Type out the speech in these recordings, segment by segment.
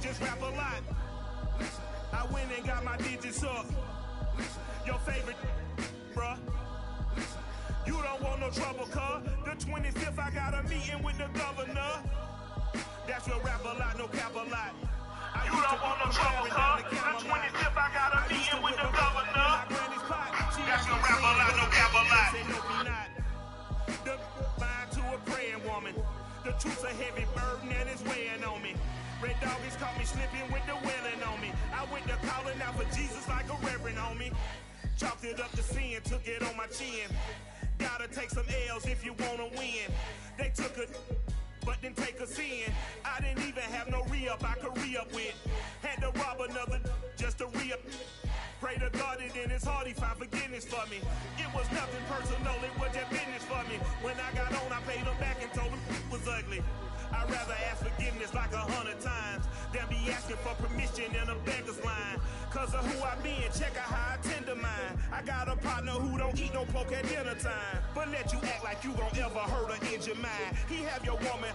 just rap a lot. I went and got my digits up. Your favorite, bruh. You don't want no trouble, cuz. The 25th, I got a meeting with the governor. That's your rap a lot, no cap a lot. You don't want no trouble, cuz. The 25th, I got a meeting with the governor. That's your rap a lot, no cap a lot. Say no, be not. The mind to a praying woman. The truth's a heavy burden and it's weighing on me. Red doggies caught me slipping with the willing on me. I went to calling out for Jesus like a reverend on me. Chalked it up to sin, took it on my chin. Gotta take some L's if you wanna win. They took a but didn't take a sin. I didn't even have no re-up I could re-up with. Had to rob another just to re-up. Pray to God that in his heart he found forgiveness for me. It was nothing personal, it was just business for me. When I got on, I paid him back and told him it was ugly. I'd rather ask forgiveness like 100 times than be asking for permission in a beggar's line. Cause of who I been, check out how I tend to mine. I got a partner who don't eat no pork at dinner time, but let you act like you gon' ever hurt or injure mine. He have your woman,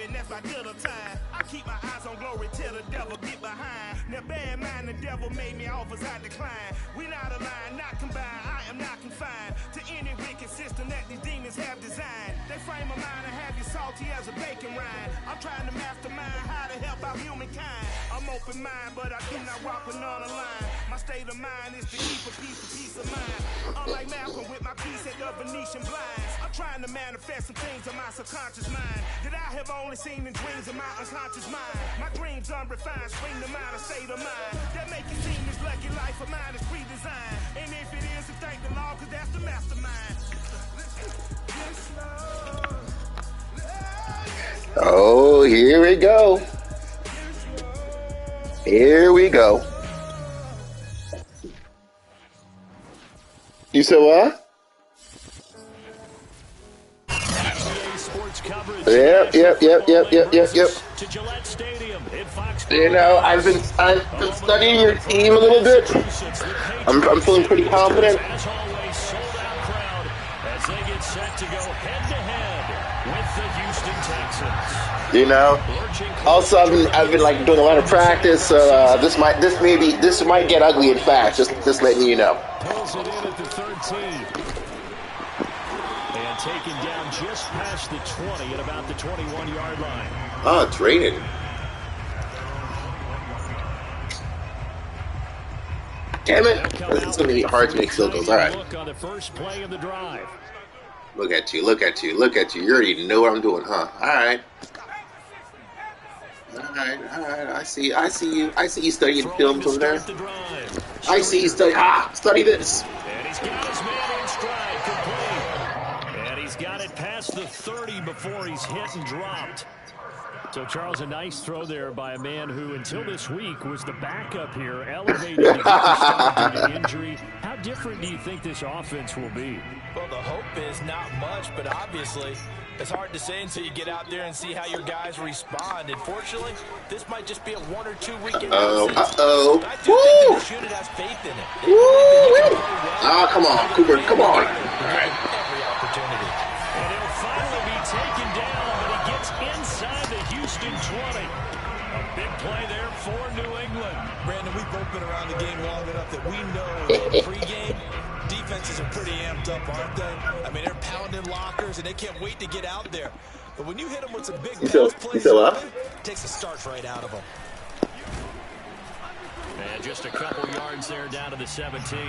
and that's by dinner time. I keep my eyes on glory till the devil get behind. Now bad mind, the devil made me offers I decline. We not aligned, not combined, I am not confined to any wicked system that these demons have designed. They frame a mind and have you salty as a bacon rind. I'm trying to mastermind how to help out humankind. I'm open mind, but I do not walk another line. My state of mind is to keep a peace of mind. Unlike Malcolm with my piece at the Venetian blinds, I'm trying to manifest some things in my subconscious mind that I have only seen in dreams of my unconscious mind. My dreams unrefined, spring to mind, a state of mind that make it seem this lucky life of mine is pre-designed. And if it is, then thank the Lord, cause that's the mastermind. Oh, here we go. Here we go. You said what? Yep. You know, I've been studying your team a little bit. I'm feeling pretty confident. You know, also I've been like doing a lot of practice, so this might get ugly and fast. Just letting you know. Pulls it in at the 13. And taken down just past the 20 at about the 21-yard line. Oh, it's raining. Damn it! It's gonna be hard to make field goals. All right. Look on the first play of the drive. Look at you! Look at you! Look at you! You already know what I'm doing, huh? All right. I see you. I see you studying films over there. I see you study this. And he's got his man in stride, complete. And he's got it past the 30 before he's hit and dropped. So, Charles, a nice throw there by a man who, until this week, was the backup here, elevated to get the start due to injury. How different do you think this offense will be? Well, the hope is not much, but obviously it's hard to say until you get out there and see how your guys respond. And fortunately, this might just be a 1 or 2 week absence. Uh-oh. I do think the unit has faith in it. Ah, come on, Cooper, come on. Every opportunity. And he'll finally be taken down, but he gets inside the Houston 20. A big play there for New England. Brandon, we've both been around the game long enough that we know that pregame defenses are pretty amped up, aren't they? I mean, they're pounding lockers, and they can't wait to get out there. But when you hit them with some big pass plays, it takes the starch right out of them. And just a couple yards there down to the 17.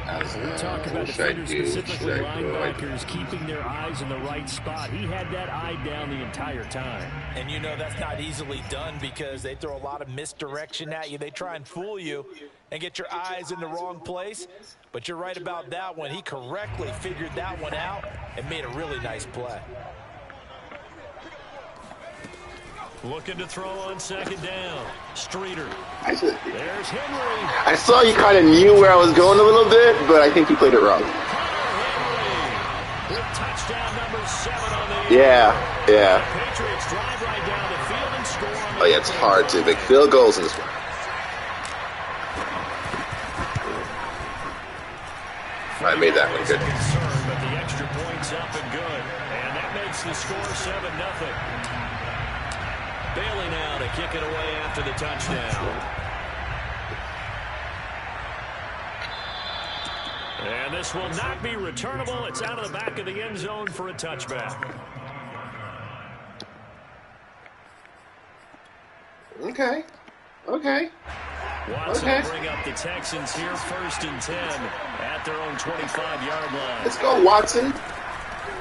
We talk about defenders, specifically linebackers, keeping their eyes in the right spot. He had that eye down the entire time. And you know that's not easily done because they throw a lot of misdirection at you. They try and fool you and get your eyes in the wrong place. But you're right about that one. He correctly figured that one out and made a really nice play. Looking to throw on second down. Streeter. There's Henry. I saw you kind of knew where I was going a little bit, but I think you played it wrong. Touchdown number 7 on the Yeah. Patriots drive right down the field and score. Oh yeah, it's hard to make field goals in this one. I made that one good. But the extra point's up and good. And that makes the score 7-0. Bailey now to kick it away after the touchdown. And this will not be returnable. It's out of the back of the end zone for a touchback. Okay. Watson will bring up the Texans here 1st and 10 at their own 25-yard line. Let's go, Watson.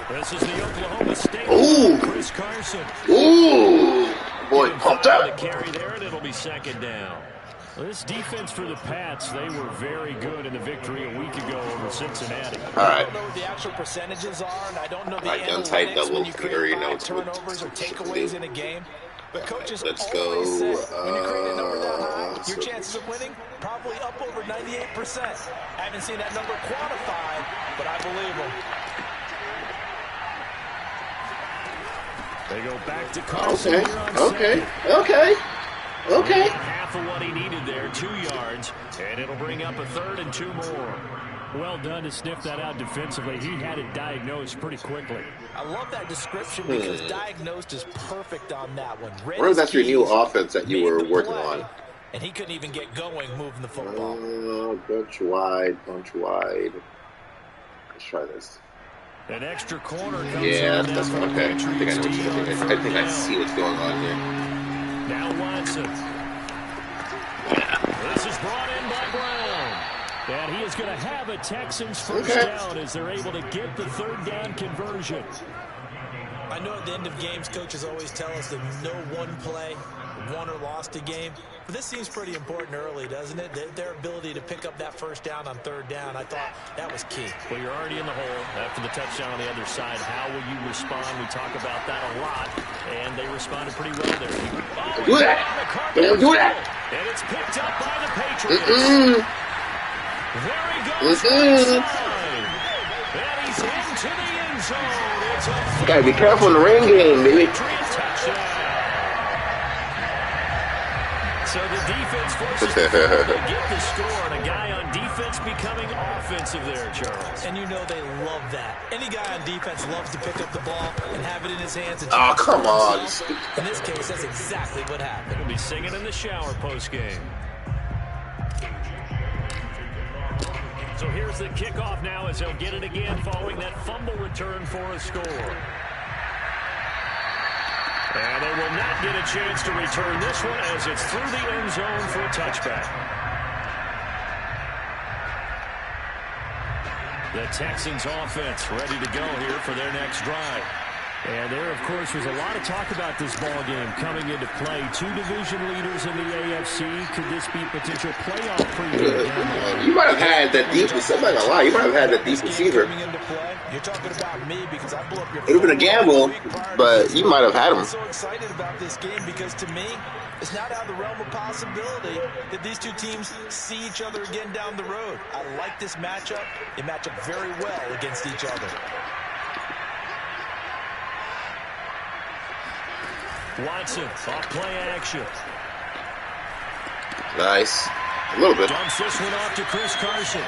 This is the Oklahoma State. Ooh. Chris Carson. Ooh. Boy, pumped up. The carry there, and it'll be 2nd down. Well, this defense for the Pats, they were very good in the victory a week ago over Cincinnati. All right. I don't know what the actual percentages are, and I don't know the untight analytics double when you create 5 notes. turnovers or takeaways in a game. But coaches Let's always go, say when you create a number that high, your chances of winning probably up over 98%. I haven't seen that number quantified, but I believe them. They go back to Carson. Okay. Half of what he needed there, 2 yards, and it'll bring up a 3rd and 2 more. Well done to sniff that out defensively. He had it diagnosed pretty quickly. I love that description because diagnosed is perfect on that one. Or that's your new offense that you were working on. And he couldn't even get going moving the football. Bunch wide. Let's try this. An extra corner comes Yeah, in that's now for the okay. I Patriots. think I see what's going on here. Now Watson. This is brought in by Brown. And he is going to have a Texans first down as they're able to get the 3rd down conversion. I know at the end of games, coaches always tell us that no one play won or lost a game. But this seems pretty important early, doesn't it? Their ability to pick up that first down on 3rd down, I thought that was key. Well, you're already in the hole after the touchdown on the other side. How will you respond? We talk about that a lot, and they responded pretty well there. Don't do that. And it's picked up by the Patriots. There he goes inside. And he's into the end zone. It's a gotta be careful in the rain game, baby. So the defense forces the to get the score, and a guy on defense becoming offensive there, Charles. And you know they love that. Any guy on defense loves to pick up the ball and have it in his hands. And come on. In this case, that's exactly what happened. He'll be singing in the shower post-game. So here's the kickoff now as they'll get it again following that fumble return for a score. And they will not get a chance to return this one as it's through the end zone for a touchback. The Texans offense ready to go here for their next drive. And there, of course, was a lot of talk about this ball game coming into play. 2 division leaders in the AFC. Could this be a potential playoff preview? You might have had that deep. I'm not gonna lie. You might have had that deep receiver. You're talking about me because I blew up your. It would have been a gamble, but you might have had him. I'm so excited about this game because to me, it's not out of the realm of possibility that these two teams see each other again down the road. I like this matchup. They match up very well against each other. Watson, off play action. Nice. A little bit. Dumps this one off to Chris Carson.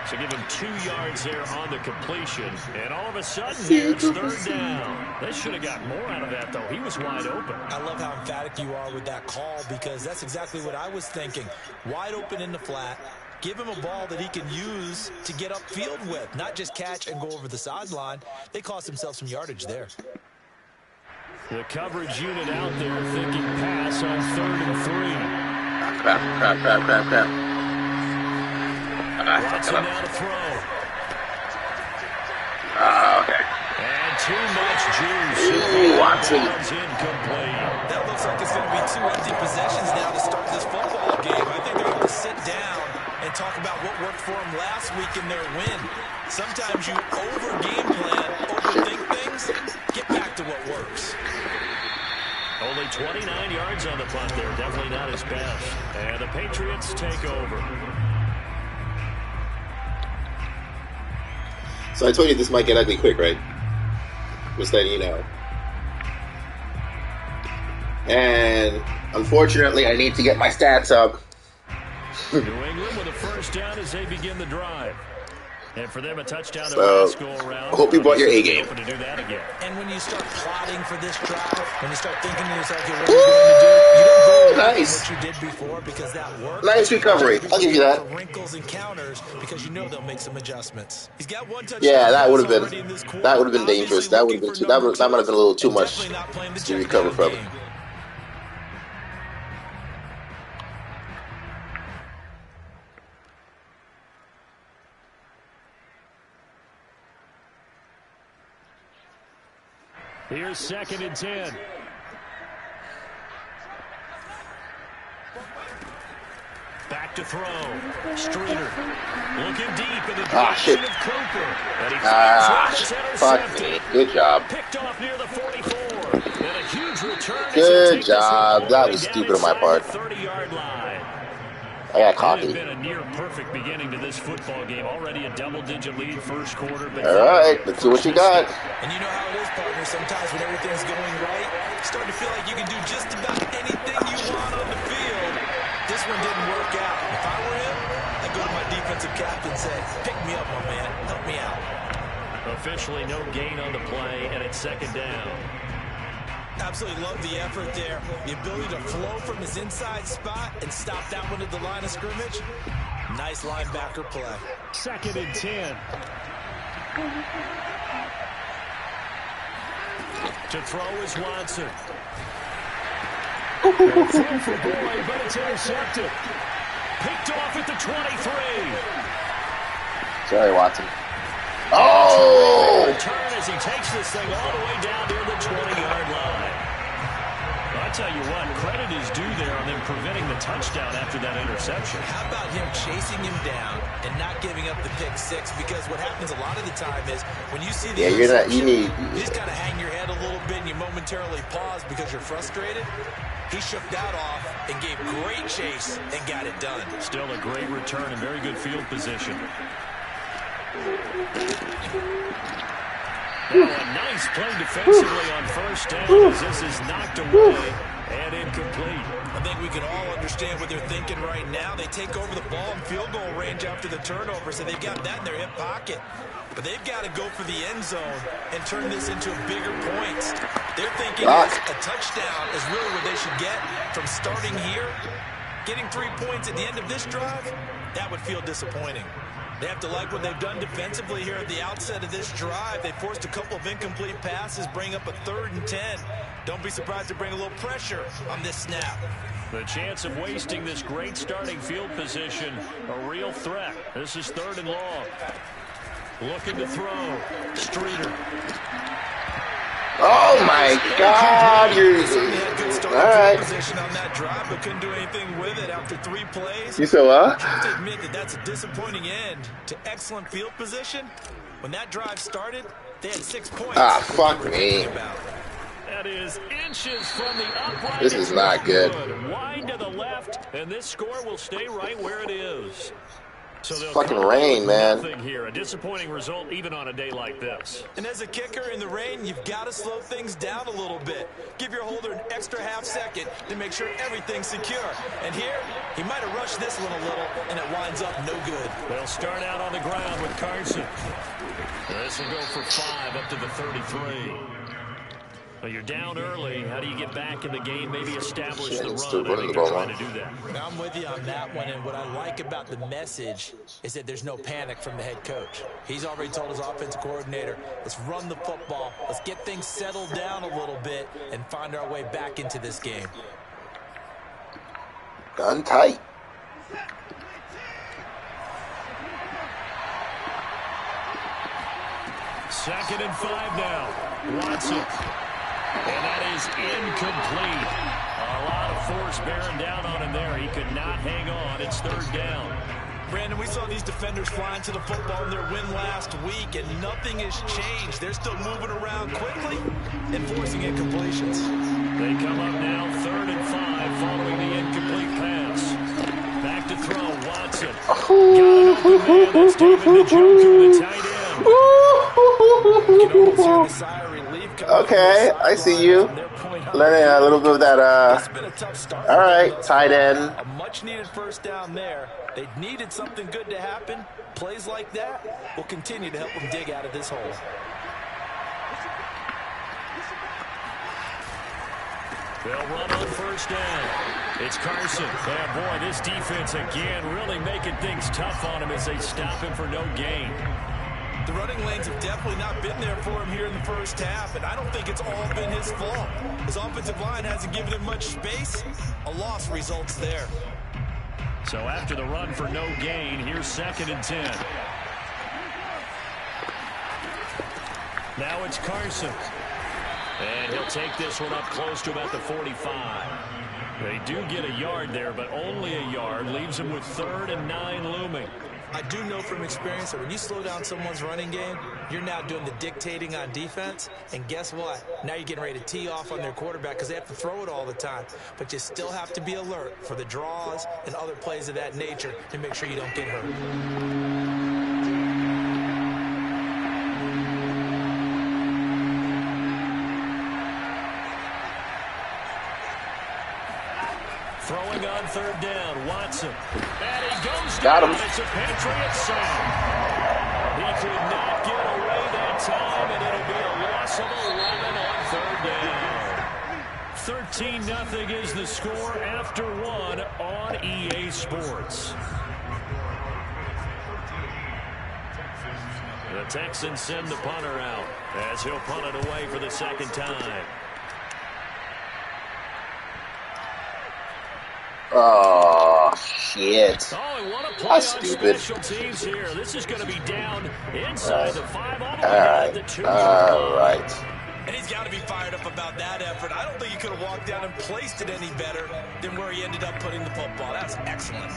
So give him 2 yards there on the completion. And all of a sudden, here it's 3rd down. They should have got more out of that, though. He was wide open. I love how emphatic you are with that call because that's exactly what I was thinking. Wide open in the flat. Give him a ball that he can use to get upfield with, not just catch and go over the sideline. They cost themselves some yardage there. The coverage unit out there thinking pass on 3rd and 3. Crap. Watson now to throw. Okay. And too much juice. Ooh, Watson. Incomplete. That looks like it's going to be 2 empty possessions now to start this football game. I think they're going to sit down and talk about what worked for them last week in their win. Sometimes you over-game plan, overthink things, get back to what works. Only 29 yards on the punt there. Definitely not his best. And the Patriots take over. So I told you this might get ugly quick, right? Just letting you know. And unfortunately, I need to get my stats up. New England with a first down as they begin the drive. And for them, a touchdown So, their last go around. hope you brought your A game. To do that again. And when you start plotting for this drive, when you start thinking to yourself, okay, what are you going to do? You don't go nice. what you did before because that worked. Nice recovery. I'll give you that. For wrinkles and counters because you know they'll make some adjustments. He's got one touchdown. Yeah, that would have been dangerous. That would have been that might have been a little too much to recover from. Here's 2nd and 10. Back to throw. Streeter looking deep in the direction of Cooper. And he fuck me. Good job. Picked off near the 44. And a huge return. Good job. That was stupid on my part. 30-yard line. I got cocky. It's been a near-perfect beginning to this football game. Already a double-digit lead first quarter. But all right, let's see what you got. And you know how it is, partner. Sometimes when everything's going right, you start to feel like you can do just about anything you want on the field. This one didn't work out. If I were him, I'd go to my defensive captain and say, pick me up, my man. Help me out. Officially no gain on the play, and it's 2nd down. Absolutely love the effort there. The ability to flow from his inside spot and stop that one at the line of scrimmage. Nice linebacker play. 2nd and 10. To throw is Watson. Throw for Boyd, but it's intercepted. Picked off at the 23. Sorry, Watson. Oh! Return as he takes this thing all the way down near the 20-yard line. I tell you what, credit is due there on them preventing the touchdown after that interception. How about him chasing him down and not giving up the pick six? Because what happens a lot of the time is when you see the you just kind of hang your head a little bit and you momentarily pause because you're frustrated. He shook that off and gave great chase and got it done. Still a great return and very good field position. Oh, a nice play defensively on first down as this is knocked away and incomplete. I think we can all understand what they're thinking right now. They take over the ball in field goal range after the turnover, so they've got that in their hip pocket. But they've got to go for the end zone and turn this into bigger points. They're thinking a touchdown is really what they should get from starting here. Getting 3 points at the end of this drive, that would feel disappointing. They have to like what they've done defensively here at the outset of this drive. They forced a couple of incomplete passes, bring up a 3rd and 10. Don't be surprised to bring a little pressure on this snap. The chance of wasting this great starting field position, a real threat. This is 3rd and long. Looking to throw. Streeter. Oh my God! You're all right. Position on that drive, but couldn't do anything with it after 3 plays. You said what? I have to admit that that's a disappointing end to excellent field position. When that drive started, they had 6 points. Ah, fuck me. That is inches from the upright. This is not good. Wide to the left, and this score will stay right where it is. So it's fucking rain, man. Here. A disappointing result even on a day like this. And as a kicker in the rain, you've got to slow things down a little bit. Give your holder an extra half second to make sure everything's secure. And here, he might have rushed this one a little, and it winds up no good. They'll start out on the ground with Carson. This will go for 5 up to the 33. Well, you're down early. How do you get back in the game? Maybe establish the run. Still running the they're ball. trying to do that. I'm with you on that one, and what I like about the message is that there's no panic from the head coach. He's already told his offensive coordinator, let's run the football, let's get things settled down a little bit, and find our way back into this game. Gun tight. Second and 5 now. Watson. And that is incomplete. A lot of force bearing down on him there. He could not hang on. It's 3rd down. Brandon, we saw these defenders flying to the football in their win last week, and nothing has changed. They're still moving around quickly and forcing incompletions. They come up now 3rd and 5 following the incomplete pass. Back to throw. Watson. Got an open man. That's David Njoku, the tight end. Okay, I see you. Learning a little bit of that. It's been a tough start. All right, tight end. A much-needed first down there. They needed something good to happen. Plays like that will continue to help them dig out of this hole. They'll run on first down. It's Carson. Yeah, boy, this defense again really making things tough on him as they stop him for no gain. The running lanes have definitely not been there for him here in the first half, and I don't think it's all been his fault. His offensive line hasn't given him much space. A loss results there. So after the run for no gain, here's 2nd and 10. Now it's Carson. And he'll take this one up close to about the 45. They do get a yard there, but only a yard. Leaves them with 3rd and 9 looming. I do know from experience that when you slow down someone's running game, you're now doing the dictating on defense. And guess what? Now you're getting ready to tee off on their quarterback because they have to throw it all the time. But you still have to be alert for the draws and other plays of that nature to make sure you don't get hurt. Throwing on 3rd down, Watson. And he goes Got down. him. It's a Patriot sack. He could not get away that time, and it'll be a loss of 11 on 3rd down. 13-0 is the score after 1 on EA Sports. The Texans send the punter out as he'll punt it away for the 2nd time. Oh, shit. Oh, and what a play That's on stupid. special teams here. This is going to be down inside the 5 all the way All down right. the 2. All right. And he's got to be fired up about that effort. I don't think he could have walked down and placed it any better than where he ended up putting the football. That's excellent.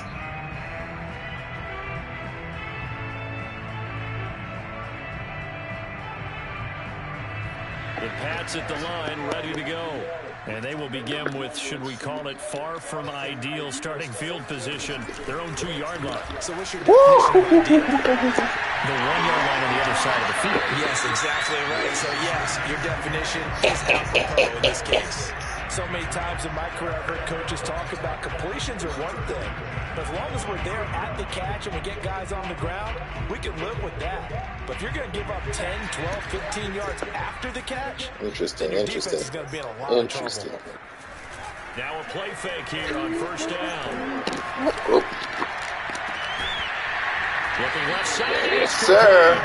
The Pats at the line, ready to go. And they will begin with, should we call it, far from ideal starting field position, their own 2-yard line. So what's your definition of ideal? The 1-yard line on the other side of the field. Yes, exactly right. So, yes, your definition is apropos in this case. So many times in my career, I've heard coaches talk about completions are one thing. But as long as we're there at the catch and we get guys on the ground, we can live with that. But if you're going to give up 10, 12, 15 yards after the catch, Interesting. your defense is going to be in a lot of trouble. Now a play fake here on first down. Looking left side. Yes, sir.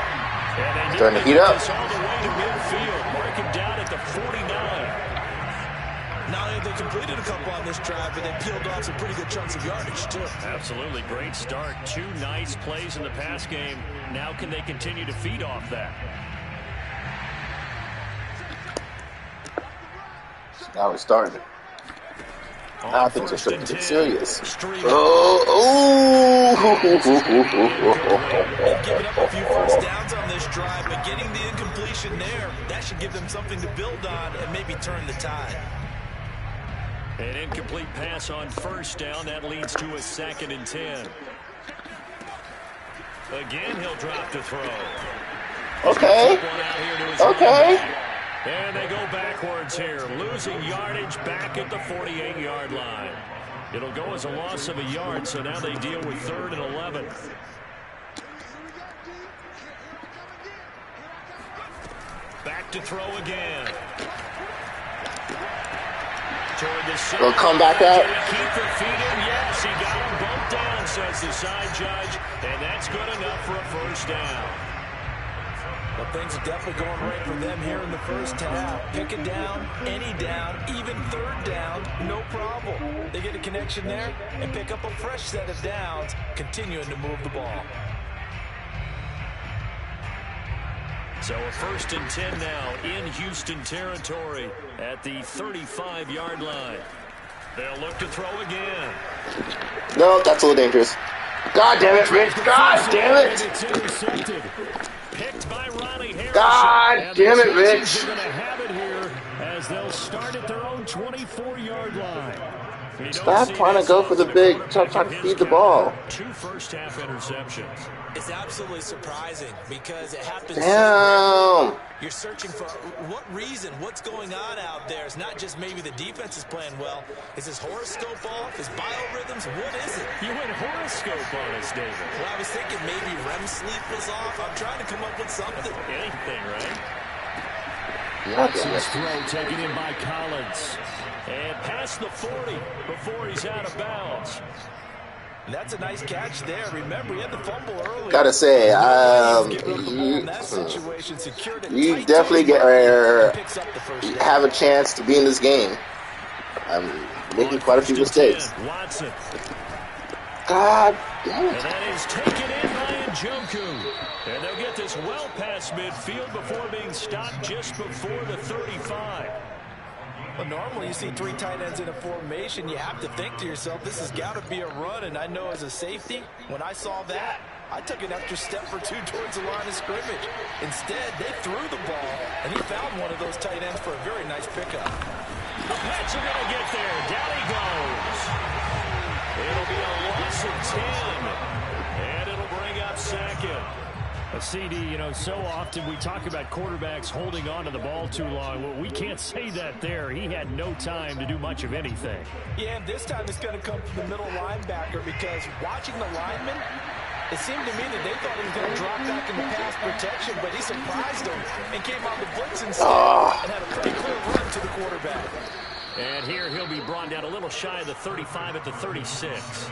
Starting to heat up. All the way to midfield. Mark him down at the 49. Not only have they completed a couple on this drive, but they peeled off some pretty good chunks of yardage, too. Absolutely. Great start. 2 nice plays in the pass game. Now can they continue to feed off that? Now we're starting. Now things are starting to get serious. They've given up a few first downs on this drive, but getting the incompletion there, that should give them something to build on and maybe turn the tide. An incomplete pass on first down. That leads to a 2nd and 10. Again, he'll drop to throw. Okay. Okay. And they go backwards here. Losing yardage back at the 48-yard line. It'll go as a loss of a yard, so now they deal with 3rd and 11. Back to throw again. We'll come back out. Keep their feet in. Yes, he got them both down, says the side judge, and that's good enough for a first down. Well, things are definitely going right for them here in the first half. Pick it down, any down, even 3rd down, no problem. They get a connection there and pick up a fresh set of downs, continuing to move the ball. So a 1st and 10 now in Houston territory at the 35-yard line. They'll look to throw again. No, that's a little dangerous. God damn it, Rich. God damn it. It's intercepted. Picked by Ronnie Harris. God damn it, Rich. They're going to have it here as they'll start at their own 24-yard line. Stop trying to go for the big. Stop trying to feed the ball. 2 first-half interceptions. It's absolutely surprising because it happens. Damn. You're searching for what reason, what's going on out there. It's not just maybe the defense is playing well. Is his horoscope off? His biorhythms? What is it? You went horoscope on us, David. Well, I was thinking maybe REM sleep was off. I'm trying to come up with something. Anything, right? Watson's throw taken in by Collins. And past the 40 before he's out of bounds. And that's a nice catch there. Remember, he had the fumble earlier. Gotta say, you definitely have a chance to be in this game. I'm making quite a few mistakes. Watson. God damn it. And that is taken in by Njoku. And they'll get this well past midfield before being stopped just before the 35. Well, normally you see 3 tight ends in a formation, you have to think to yourself, this has got to be a run. And I know as a safety, when I saw that, I took an extra step or 2 towards the line of scrimmage. Instead, they threw the ball, and he found one of those tight ends for a very nice pickup. The Pats are going to get there. Down he goes. It'll be a loss of 10. And it'll bring up second. A CD, you know, so often we talk about quarterbacks holding on to the ball too long. Well, we can't say that there. He had no time to do much of anything. Yeah, and this time it's going to come from the middle linebacker because watching the lineman, it seemed to me that they thought he was going to drop back in the pass protection, but he surprised them and came out the blitz instead and had a pretty clear run to the quarterback. And here he'll be brought down a little shy of the 35 at the 36.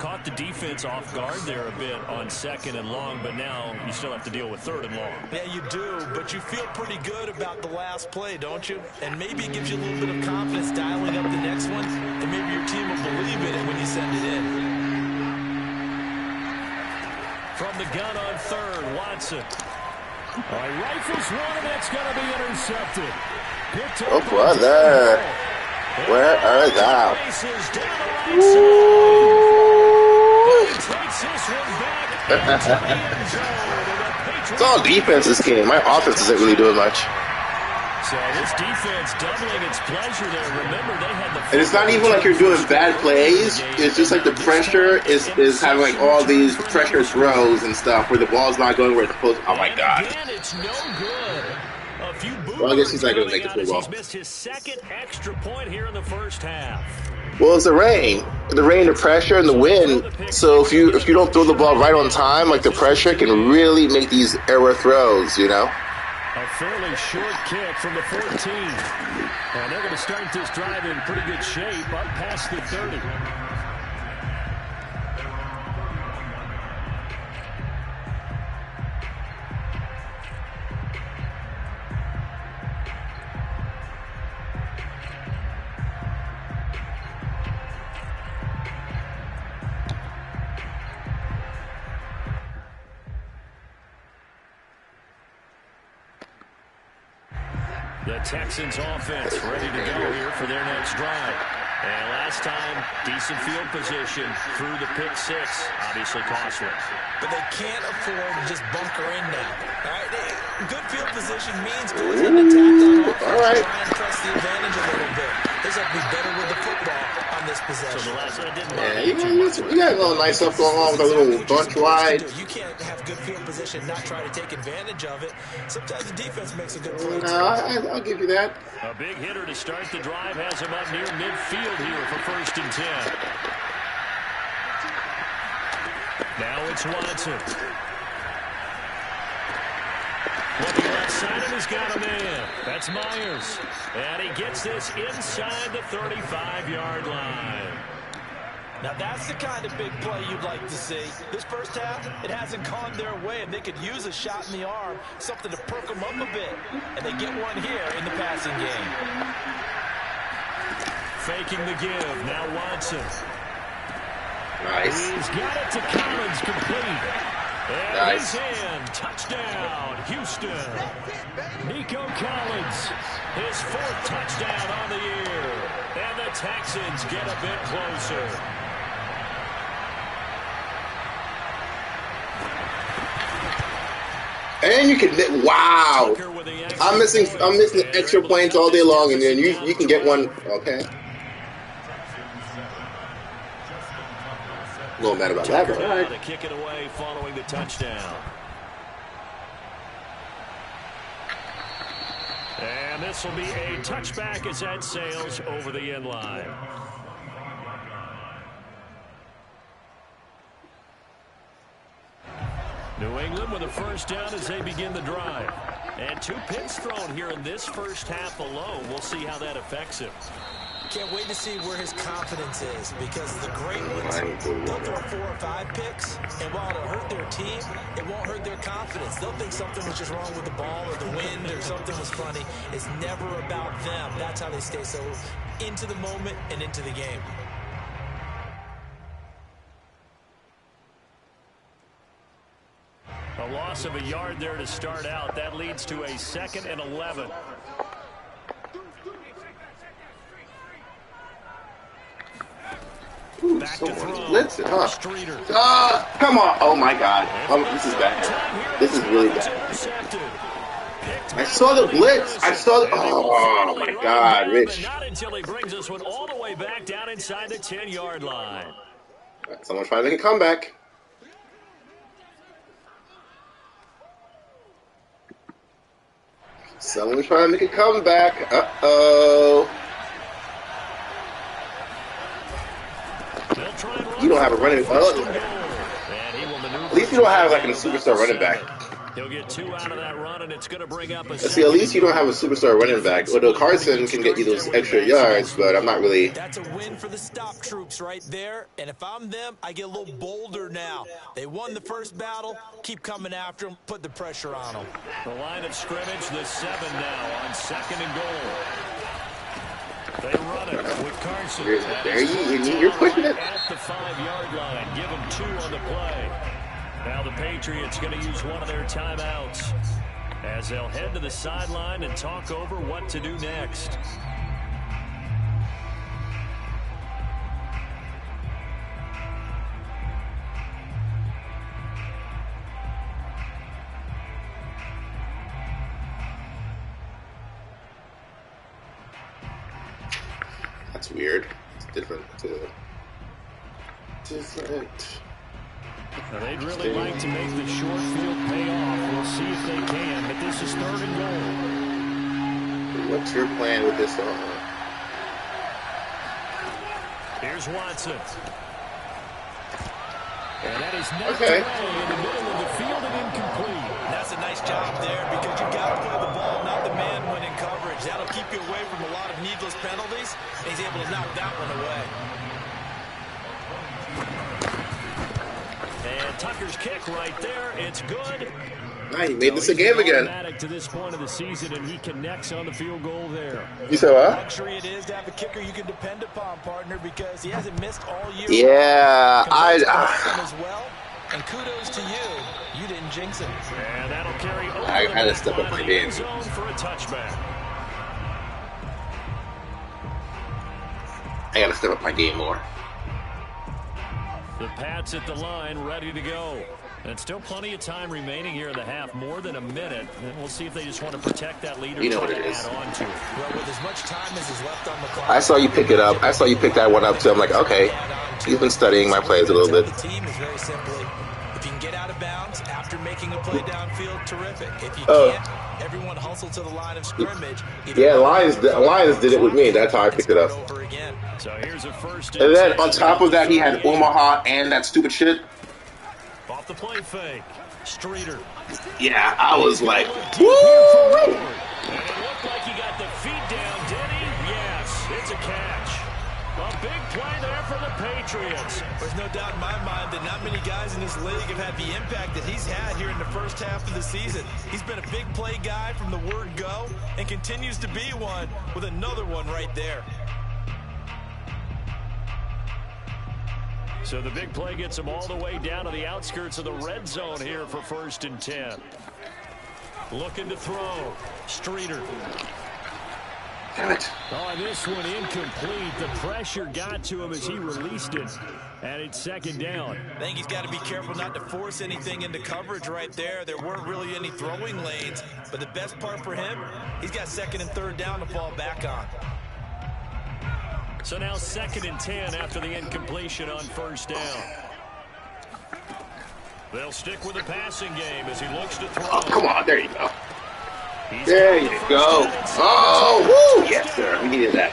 Caught the defense off guard there a bit on 2nd and long, but now you still have to deal with 3rd and long. Yeah, you do, but you feel pretty good about the last play, don't you? And maybe it gives you a little bit of confidence dialing up the next one, and maybe your team will believe in it when you send it in. From the gun on 3rd, Watson. All right, rifles one, and that's going to be intercepted. Oh, brother. Where are thou? It's all defense this game. My offense isn't really doing much. So this defense doubling its pleasure there. Remember, they had the. And it's not even like you're doing bad plays. It's just like the pressure is having like all these pressure throws and stuff where the ball's not going where it's supposed to. Oh my God. Again, it's no good. Well, I guess he's not going to make the football. He's missed his 2nd extra point here in the first half. Well, it's the rain, the pressure, and the wind. So if you don't throw the ball right on time, like the pressure can really make these error throws, you know. A fairly short kick from the 14. And they're going to start this drive in pretty good shape up past the 30. The Texans offense ready to go here for their next drive. And last time, decent field position through the pick 6. Obviously costly. But they can't afford to just bunker in now. All right? Good field position means go ahead and attack on offense. All right. Try and press the advantage a little bit. They just have to be better with the football on this possession. So the last one didn't you got a little nice stuff going on with a little bunch wide. You can't have good field position, not try to take advantage of it. Sometimes the defense makes a good play. No, I'll give you that. A big hitter to start the drive has him up near midfield here for 1st and 10. Now it's Watson. Looking left side of he's got a man. That's Myers. And he gets this inside the 35-yard line. Now that's the kind of big play you'd like to see. This first half, it hasn't gone their way, and they could use a shot in the arm, something to perk them up a bit. And they get one here in the passing game. Faking the give. Now Watson. Nice. He's got it to Collins, complete. And nice. He's in. Touchdown, Houston. Nico Collins, his 4th touchdown on the year. And the Texans get a bit closer. And you can, wow. I'm missing extra points all day long, and then you can get one. Okay. A little mad about that, but all right. To kick it away following the touchdown. And this will be a touchback as that sails over the end line. New England with a first down as they begin the drive. And 2 pins thrown here in this first half alone. We'll see how that affects him. Can't wait to see where his confidence is, because the great ones, they'll throw 4 or 5 picks, and while it'll hurt their team, it won't hurt their confidence. They'll think something was just wrong with the ball or the wind or something was funny. It's never about them. That's how they stay so into the moment and into the game. A loss of a yard there to start out. That leads to a 2nd and 11. Back to throw. Listen, huh? Streeter. Come on. Oh, my God. This is bad. This is really bad. I saw the blitz. I saw the... Oh, my God, Rich. Not until he brings this one all the way back down inside the 10-yard line. Someone's trying to make a comeback. Someone's trying to make a comeback. Uh-oh. You don't have a running back. At least you don't have like a superstar running back. He'll get 2 out of that run, and it's going to bring up a... See, at least you don't have a superstar running back. Although Carson can get you those extra yards, but I'm not really... That's a win for the stop troops right there. And if I'm them, I get a little bolder now. They won the first battle. Keep coming after them. Put the pressure on them. The line of scrimmage, the 7 now on 2nd and goal. They run it with Carson. You're pushing it. At the 5-yard line. Give them 2 on the play. Now the Patriots going to use one of their timeouts as they'll head to the sideline and talk over what to do next. That's weird. It's different. Different. Now they'd really like to make the short field pay off. We'll see if they can, but this is 3rd and goal. What's your plan with this one? Here's Watson. And that is knocked away in the middle of the field and incomplete. That's a nice job there, because you got to play the ball, not the man when in coverage. That'll keep you away from a lot of needless penalties. And he's able to knock that one away. And Tucker's kick right there. It's good. He made this a game again. To this point of the season, and he connects on the field goal there. You said what? Luxury it is to have a kicker you can depend upon, partner, because he hasn't missed all year. Yeah, as well. And kudos to you. You didn't jinx it. And that'll carry over. I had to step up my game. Zone for a touchback. I got to step up my game more. The Pats at the line, ready to go. And still plenty of time remaining here in the half, more than a minute. And we'll see if they just want to protect that lead or you know try what it to is. Well, with as much time as is left on the clock. I saw you pick it up. I saw you pick that one up too. I'm like, okay, he's been studying my plays a little bit. The team is very simply, if you can get out of bounds after making a play downfield, terrific. If you can't, everyone hustle to the line of scrimmage. Yeah, Lions did it with me. That's how I picked it up. So here's a first. And then on top of that, he had Omaha and that stupid shit. Off the play fake. Streeter. Yeah, I was like, woo! And it looked like he got the feet down, did he? Yes, it's a catch. A big play there for the Patriots. There's no doubt in my mind that not many guys in this league have had the impact that he's had here in the first half of the season. He's been a big play guy from the word go and continues to be one with another one right there. So the big play gets him all the way down to the outskirts of the red zone here for 1st and 10. Looking to throw. Streeter. damn it. Oh, this one incomplete. The pressure got to him as he released it. And it's 2nd down. I think he's got to be careful not to force anything into coverage right there. There weren't really any throwing lanes. But the best part for him, he's got 2nd and 3rd down to fall back on. So now 2nd and 10 after the incompletion on first down. They'll stick with the passing game as he looks to throw. Oh, come on. There you go. There you go. Oh, woo. Yes, sir. We needed that.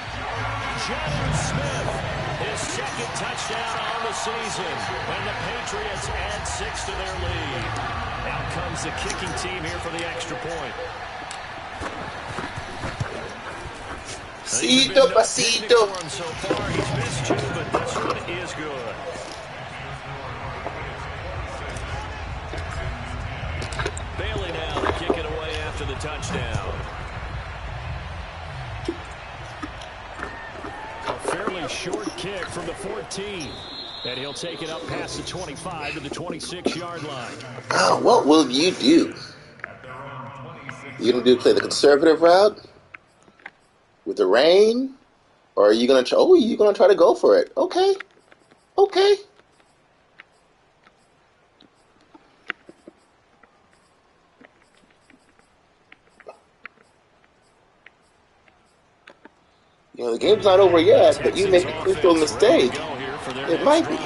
Smith, his 2nd touchdown on the season. And the Patriots add 6 to their lead. Out comes the kicking team here for the extra point. Pasito, pasito. So far, he's missed 2, but this one is good. Bailey now to kick it away after the touchdown. A fairly short kick from the 14. And he'll take it up past the 25 to the 26-yard line. Oh, what will you do? You gonna play the conservative route with the rain, or are you gonna try? Oh, you gonna try to go for it? Okay, okay. You know, the game's not over yet, but you make a crucial mistake. It might be.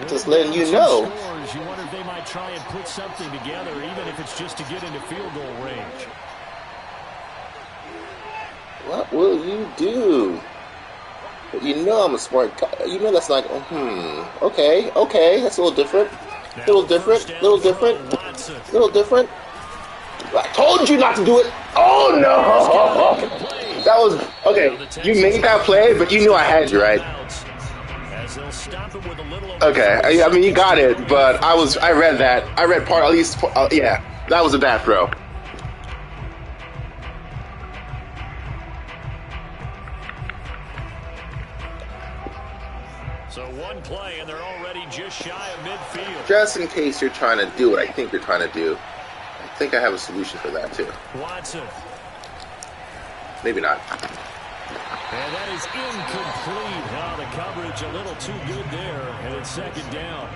Just letting you know. You wonder if they might try and put something together, even if it's just to get into field goal range. What will you do? You know I'm a smart guy. You know that's like, okay, that's a little different. Little different. I told you not to do it. Oh, no. That was, okay, you made that play, but you knew I had you, right? Okay, I mean, you got it, but I read that. I read part, at least, yeah, that was a bad throw. So one play, and they're already just shy of midfield. Just in case you're trying to do what I think you're trying to do, I think I have a solution for that, too. Watson. Maybe not. And that is incomplete. Oh, the coverage a little too good there, and it's 2nd down.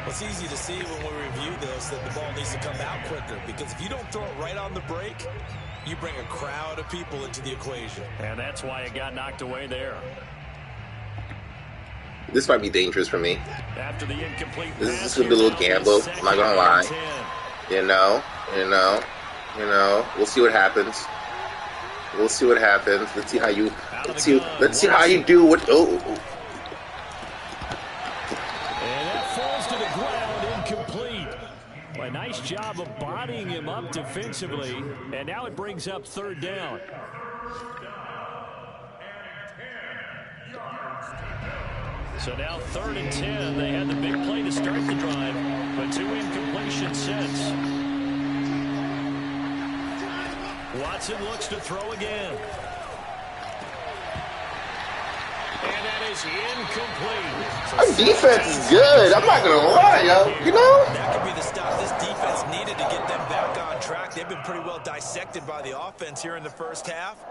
It's easy to see when we review this that the ball needs to come out quicker, because if you don't throw it right on the break, you bring a crowd of people into the equation. And that's why it got knocked away there. This might be dangerous for me. After the incomplete this is going to be a little gamble. I'm not going to lie. You know. We'll see what happens. Let's see how you do what. Oh. And that falls to the ground, incomplete. A nice job of bodying him up defensively, and now it brings up 3rd down. So now 3rd and 10. They had the big play to start the drive, but 2 incompletions since. Watson looks to throw again. And that is incomplete. Our defense is good. I'm not going to lie, yo. You know? That could be the stop this defense needed to get them back on track. They've been pretty well dissected by the offense here in the first half.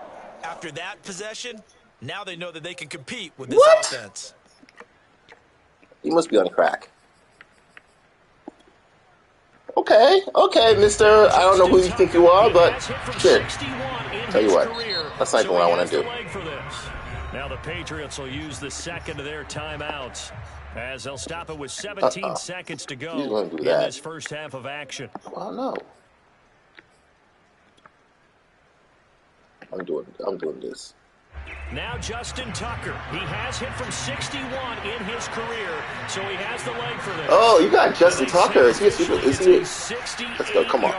After that possession, now they know that they can compete with this offense. You must be on crack. Okay, mister. I don't know who you think you are, but shit. Tell you what, that's not what I want to do. Now the Patriots will use the 2nd of their timeouts as they'll stop it with 17 seconds to go in this first half of action. Oh no. I'm doing this. Now Justin Tucker. He has hit from 61 in his career, so he has the leg for this. Oh, you got Justin Tucker. Is he? Let's go. Come on.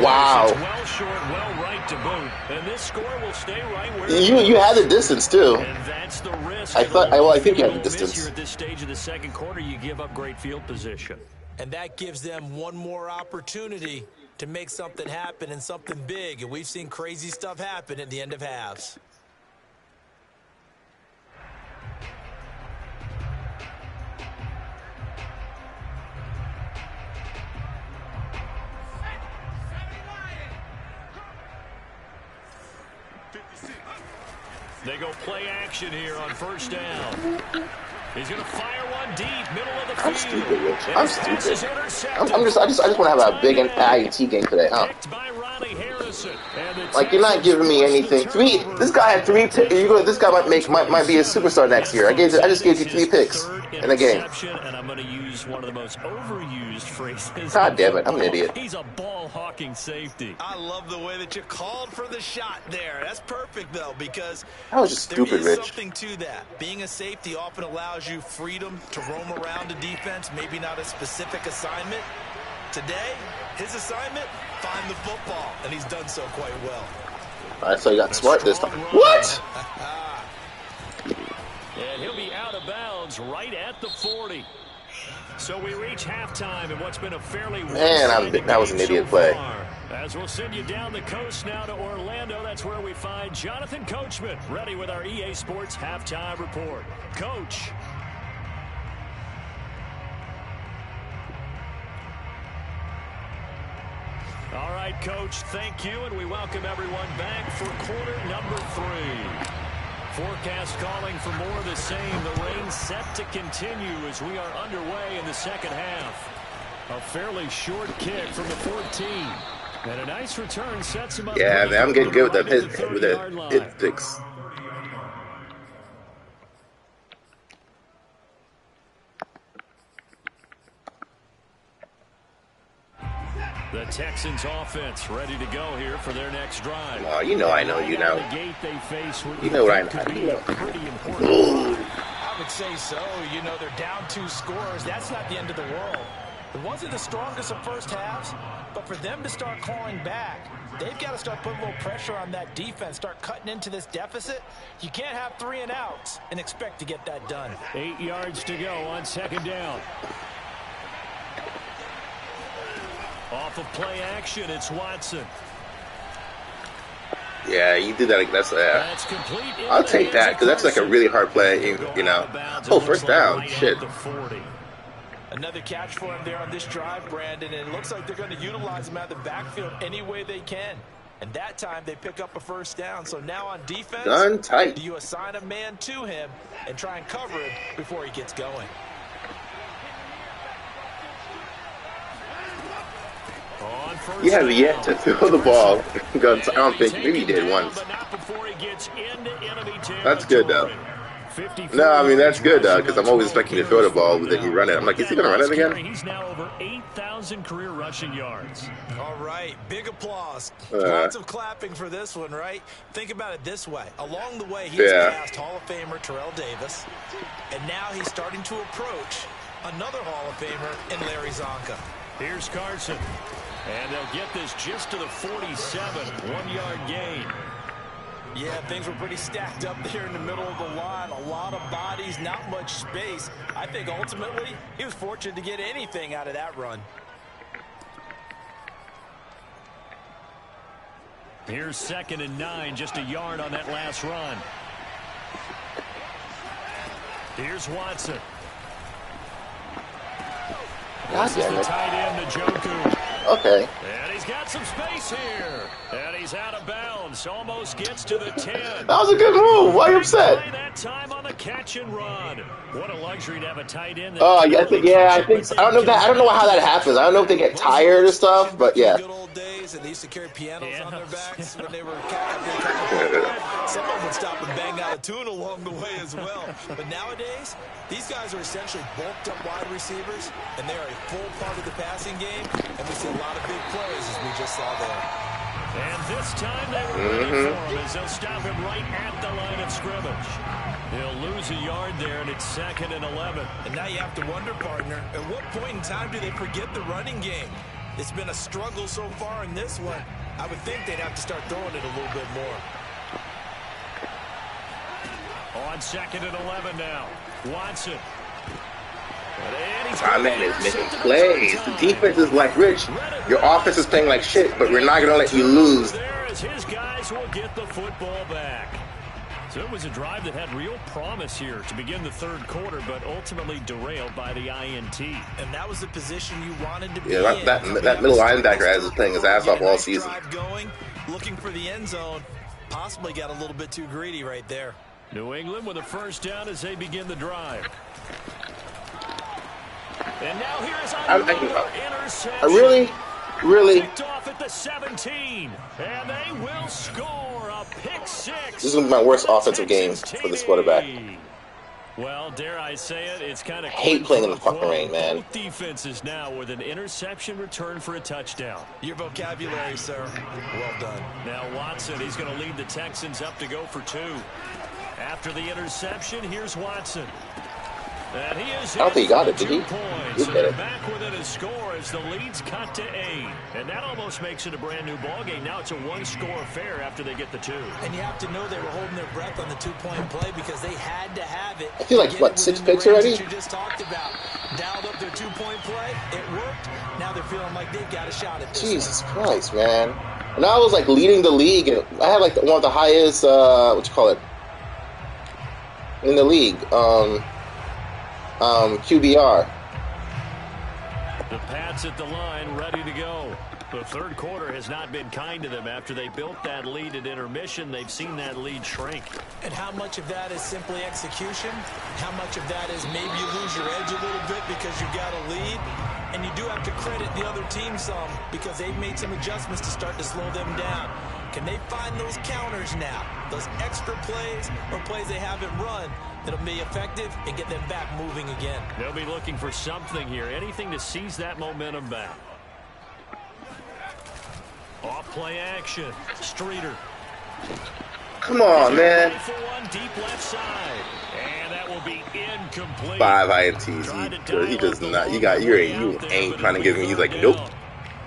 Wow. Well short, well right to boot, and this score will stay right where you had the distance too. And that's the risk. I think you had the distance. Here at this stage of the 2nd quarter, you give up great field position, and that gives them one more opportunity to make something happen and something big. And we've seen crazy stuff happen at the end of halves. They go play action here on 1st down. He's going to fire one deep, middle of the field. I'm stupid, Rich. I'm stupid. I just want to have a big IET game today, huh? Like, you're not giving me anything. This guy had 3 picks. This guy might be a superstar next year. I just gave you 3 picks in a game. And I'm going to use one of the most overused phrases. God damn it, I'm an idiot. He's a ball hawking safety. I love the way that you called for the shot there. That's perfect, though, because that was just stupid, there is Rich. something to that. Being a safety often allows you freedom to roam around a defense, maybe not a specific assignment. Today, his assignment, find the football, and he's done so quite well. All right, so you got smart this time. What? And he'll be out of bounds right at the 40. So we reach halftime in what's been a fairly that was an idiot play. As we'll send you down the coast now to Orlando, that's where we find Jonathan Coachman ready with our EA Sports halftime report. Coach. All right, Coach, thank you, and we welcome everyone back for quarter number 3. Forecast calling for more of the same. The rain set to continue as we are underway in the second half. A fairly short kick from the 14. And a nice return sets him up. Yeah, man, I'm getting good with the hit picks. The Texans offense ready to go here for their next drive. Oh, you know I know you now. You know what I know. I would say so. You know, they're down 2 scores. That's not the end of the world. It wasn't the strongest of first halves, but for them to start clawing back, they've got to start putting a little pressure on that defense, start cutting into this deficit. You can't have 3 and outs and expect to get that done. 8 yards to go on second down. Off of play action, it's Watson. Yeah, you did that. That's complete. I'll take that because that's like a really hard play. You know. Oh, first down. Shit. Another catch for him there on this drive, Brandon. And it looks like they're going to utilize him out of the backfield any way they can. And that time they pick up a first down. So now on defense, done tight. Do you assign a man to him and try and cover him before he gets going? You have yet to throw the ball. I don't think. Maybe he did once. That's good, though. No, I mean, that's good, though, because I'm always expecting to throw the ball, but then you run it. I'm like, is he going to run it again? He's now over 8,000 career rushing yards. All right, big applause. Lots of clapping for this one, right? Think about it this way. Along the way, he's passed Hall of Famer Terrell Davis, and now he's starting to approach another Hall of Famer in Larry Zonka. Here's Carson. And they'll get this just to the 47, 1-yard gain. Yeah, things were pretty stacked up there in the middle of the line. A lot of bodies, not much space. I think ultimately he was fortunate to get anything out of that run. Here's 2nd and 9, just a yard on that last run. Here's Watson. This is the tight end to Njoku. Okay. And he's got some space here. And he's out of bounds. Almost gets to the 10. That was a good move. Why are you upset? That time on the catch and run. What a luxury to have a tight end. Oh, yeah, I think so. I don't know how that happens. I don't know if they get tired or stuff, but yeah. Good old days, and they used to carry pianos on their backs when they were someone would stop and bang out a tune along the way as well. But nowadays, these guys are essentially bulked up wide receivers, and they are a full part of the passing game, and we see a lot of big plays as we just saw there. And this time they were ready for him as they'll stop him right at the line of scrimmage. He'll lose a yard there, and it's 2nd and 11. And now you have to wonder, partner, at what point in time do they forget the running game? It's been a struggle so far in this one. I would think they'd have to start throwing it a little bit more. On 2nd and 11 now. Watson. My man is making plays. The defense is like, Rich, your offense is playing like shit, but we're not going to let you lose. There as his guys will get the football back. So it was a drive that had real promise here to begin the third quarter, but ultimately derailed by the INT. And that was the position you wanted to be in. That middle linebacker has been playing his ass off all season. Going, looking for the end zone, possibly got a little bit too greedy right there. New England with a first down as they begin the drive. And now here's another interception. Really? Really? Picked off at the 17, and they will score a pick six. This is my worst offensive game for this quarterback. Well, dare I say it, it's kind of I hate playing in the fucking rain, man. Both defenses now with an interception return for a touchdown. Your vocabulary, sir. Well done. Now Watson, he's going to lead the Texans up to go for 2. After the interception, here's Watson. And he is I don't think he got it, did he? Points. And they're back within a score as the lead's cut to 8. And that almost makes it a brand new ballgame. Now it's a one-score affair after they get the 2. And you have to know they were holding their breath on the 2-point play because they had to have it. I feel like, what, 6 picks already? You just talked about. Dialed up their 2-point play. It worked. Now they're feeling like they've got a shot at this. Jesus Christ, man. And I was like leading the league, and I had like one of the highest, what you call it, in the league. QBR. The Pats at the line, ready to go. The third quarter has not been kind to them. After they built that lead at intermission, they've seen that lead shrink. And how much of that is simply execution? How much of that is maybe you lose your edge a little bit because you've got a lead? And you do have to credit the other team some because they've made some adjustments to start to slow them down. Can they find those counters now? Those extra plays or plays they haven't run that'll be effective and get them back moving again. They'll be looking for something here, anything to seize that momentum back. Off play action, Streeter. Come on, man. For one, deep left side, and that will be incomplete. 5 INTs. He does not. You ain't trying to give me. He's like, nope.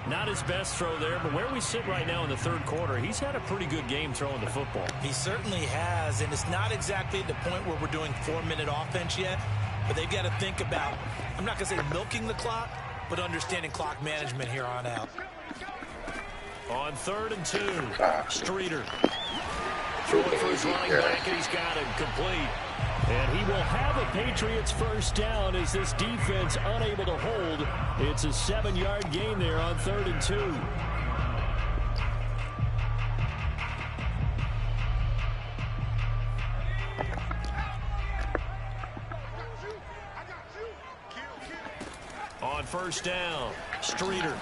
Not his best throw there, but where we sit right now in the third quarter, he's had a pretty good game throwing the football. He certainly has, and it's not exactly at the point where we're doing 4-minute offense yet, but they've got to think about, I'm not going to say milking the clock, but understanding clock management here on out. On 3rd and 2, Streeter. Throwing for his running back, and he's got him complete. And he will have a Patriots first down as this defense unable to hold. It's a 7-yard gain there on 3rd and 2. On first down, Streeter.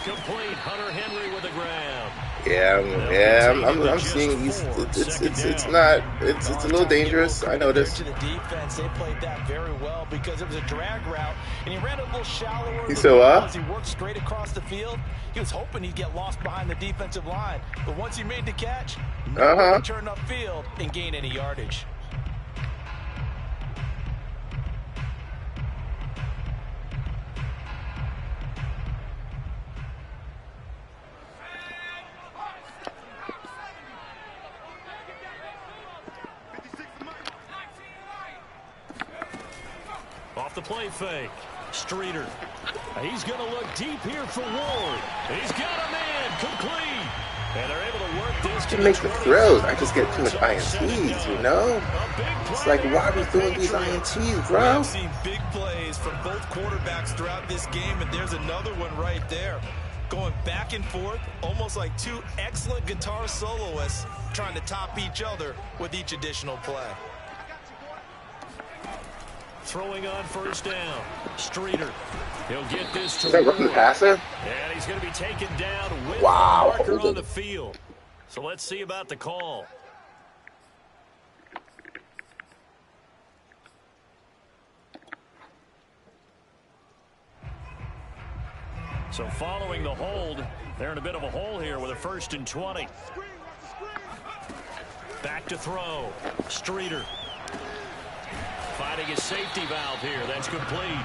Complete. Hunter Henry with a grab. I'm seeing he's it's a little dangerous. I noticed. To the defense, they played that very well because it was a drag route, and he ran a little shallower. He worked straight across the field. He was hoping he'd get lost behind the defensive line, but once he made the catch, he turned upfield and gain any yardage. Off the play fake, Streeter. He's going to look deep here for Ward. He's got a man complete. And they're able to work this to make the throws. I just get too much INTs, you know? It's like, why are we throwing these INTs, bro? We've seen big plays from both quarterbacks throughout this game, and there's another one right there. Going back and forth, almost like two excellent guitar soloists trying to top each other with each additional play. Throwing on first down, Streeter. He'll get this to Is that roughing the passer? And he's going to be taken down with the wow. marker on the field. So let's see about the call. So following the hold, they're in a bit of a hole here with a 1st and 20. Back to throw, Streeter. Finding his safety valve here. That's complete.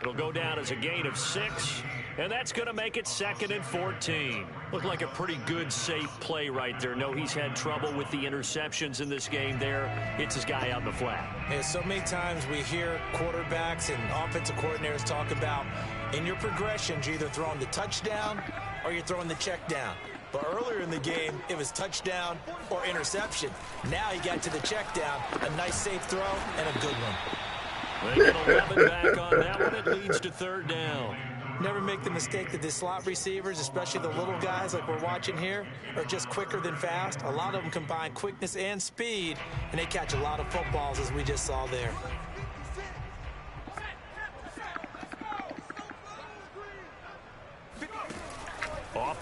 It'll go down as a gain of 6, and that's going to make it 2nd and 14. Looked like a pretty good, safe play right there. No, he's had trouble with the interceptions in this game there. Hits his guy out in the flat. And so many times we hear quarterbacks and offensive coordinators talk about in your progressions, you're either throwing the touchdown or you're throwing the check down. But earlier in the game, it was touchdown or interception. Now he got to the check down, a nice safe throw, and a good one. They get 11 back on that one. It leads to 3rd down. Never make the mistake that the slot receivers, especially the little guys like we're watching here, are just quicker than fast. A lot of them combine quickness and speed, and they catch a lot of footballs, as we just saw there.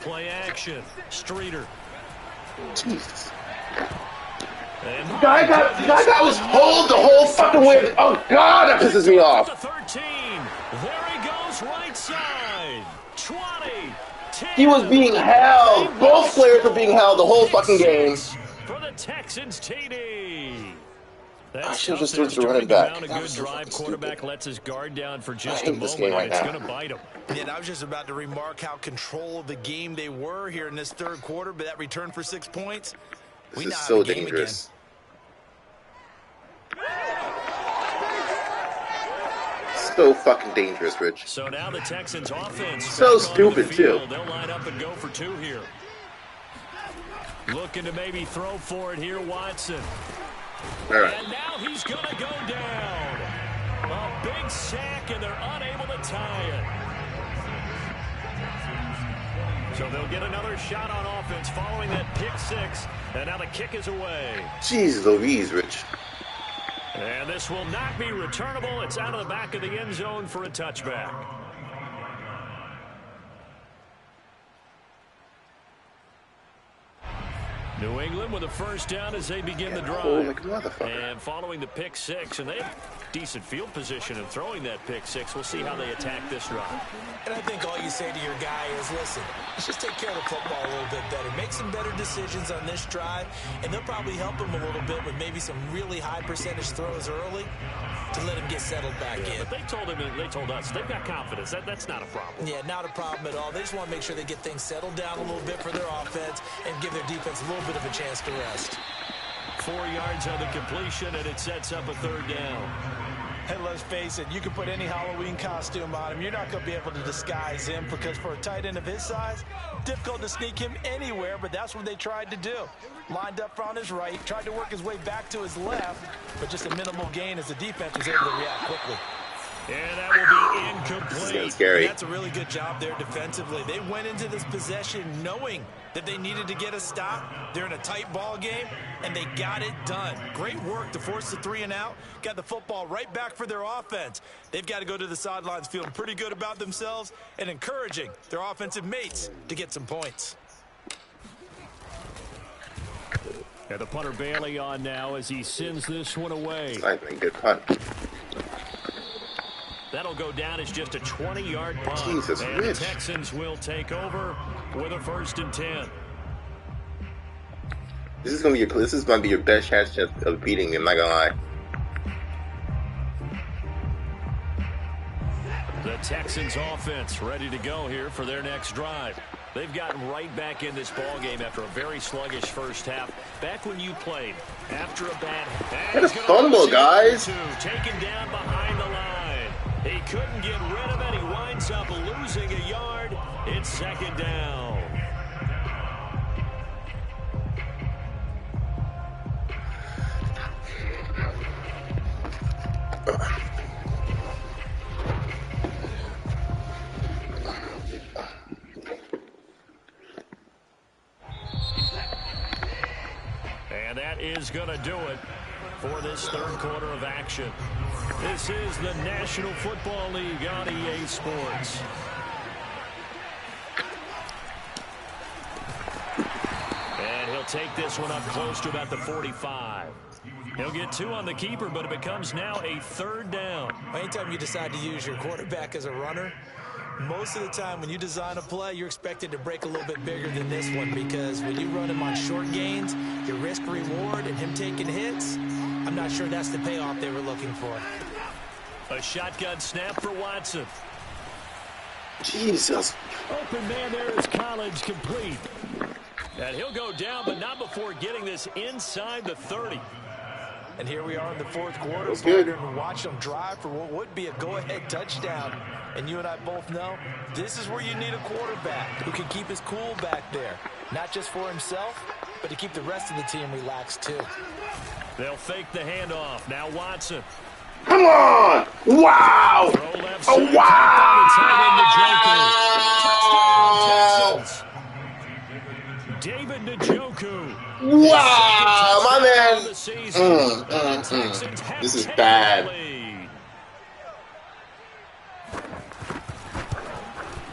Play action. Streeter. Jesus. The guy was hold the whole fucking way. Oh God, that pisses me off. 13. There he goes, right side. 20. 10. He was being held. Both players were being held the whole fucking game. For the Texans, TD. I should have just threw to the running back. A good drive. Quarterback lets his guard down for just I hate this game right it's now. going to bite him. And I was just about to remark how control of the game they were here in this third quarter, but that return for 6 points. This is so dangerous. So fucking dangerous, Rich. So now the Texans offense. So stupid, too. They'll line up and go for 2 here. Looking to maybe throw for it here, Watson. All right. And now he's going to go down. A big sack, and they're unable to tie it. So they'll get another shot on offense following that pick 6. And now the kick is away. Jeez Louise, Rich. And this will not be returnable. It's out of the back of the end zone for a touchback. New England with a first down as they begin the drive. And following the pick 6, and they have decent field position in throwing that pick 6. We'll see how they attack this drive. And I think all you say to your guy is, listen, let's just take care of the football a little bit better. Make some better decisions on this drive, and they'll probably help him a little bit with maybe some really high percentage throws early to let him get settled back in. But they told us, they've got confidence. That's not a problem. Yeah, not a problem at all. They just want to make sure they get things settled down a little bit for their offense and give their defense a little bit of a chance to rest. 4 yards on the completion, and it sets up a third down. Hey, let's face it, you can put any Halloween costume on him. You're not going to be able to disguise him because for a tight end of his size, difficult to sneak him anywhere, but that's what they tried to do. Lined up on his right, tried to work his way back to his left, but just a minimal gain as the defense was able to react quickly. And that will be incomplete. That's scary. That's a really good job there defensively. They went into this possession knowing that they needed to get a stop. They're in a tight ball game, and they got it done. Great work to force the 3 and out. Got the football right back for their offense. They've got to go to the sidelines feeling pretty good about themselves and encouraging their offensive mates to get some points. And the punter Bailey on now as he sends this one away. I think good punt. That'll go down as just a 20-yard punt. Jesus, and Rich. the Texans will take over with a 1st and 10. This is gonna be your best chance of beating me. I'm not gonna lie. The Texans offense ready to go here for their next drive. They've gotten right back in this ball game after a very sluggish first half. Back when you played after a bad. What a fumble, guys! Taken down behind the line. He couldn't get rid of it. He winds up losing a yard. It's 2nd down. And that is going to do it for this third quarter of action. This is the National Football League on EA Sports. And he'll take this one up close to about the 45. He'll get 2 on the keeper, but it becomes now a 3rd down. Anytime you decide to use your quarterback as a runner, most of the time when you design a play, you're expected to break a little bit bigger than this one because when you run him on short gains, your risk-reward and him taking hits, I'm not sure that's the payoff they were looking for. A shotgun snap for Watson. Jesus. Open man there is Collins complete. And he'll go down, but not before getting this inside the 30. And here we are in the 4th quarter. That's good. And watch them drive for what would be a go-ahead touchdown. And you and I both know this is where you need a quarterback who can keep his cool back there. Not just for himself, but to keep the rest of the team relaxed too. They'll fake the handoff. Now Watson. Come on! Wow! Oh, wow! Touchdown, Texans. David Njoku. Wow, my man. This is bad.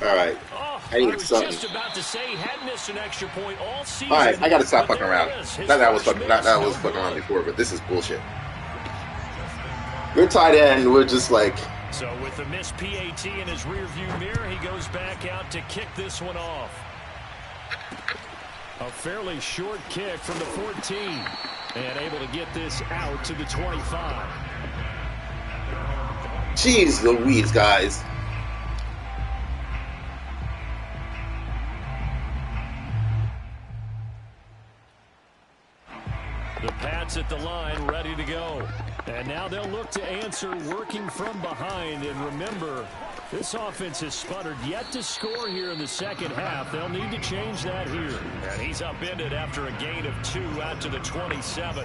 All right. Oh, I need something. Just about to say he had missed an extra point all season. All right, I gotta stop fucking around. Not Not that I was fucking around before, but this is bullshit. We're tight end. We're just like. So with the missed PAT in his rearview mirror, he goes back out to kick this one off. A fairly short kick from the 14, and able to get this out to the 25. Jeez Louise, guys. The Pats at the line, ready to go. And now they'll look to answer working from behind. And remember, this offense has sputtered yet to score here in the second half. They'll need to change that here. And he's upended after a gain of 2 out to the 27.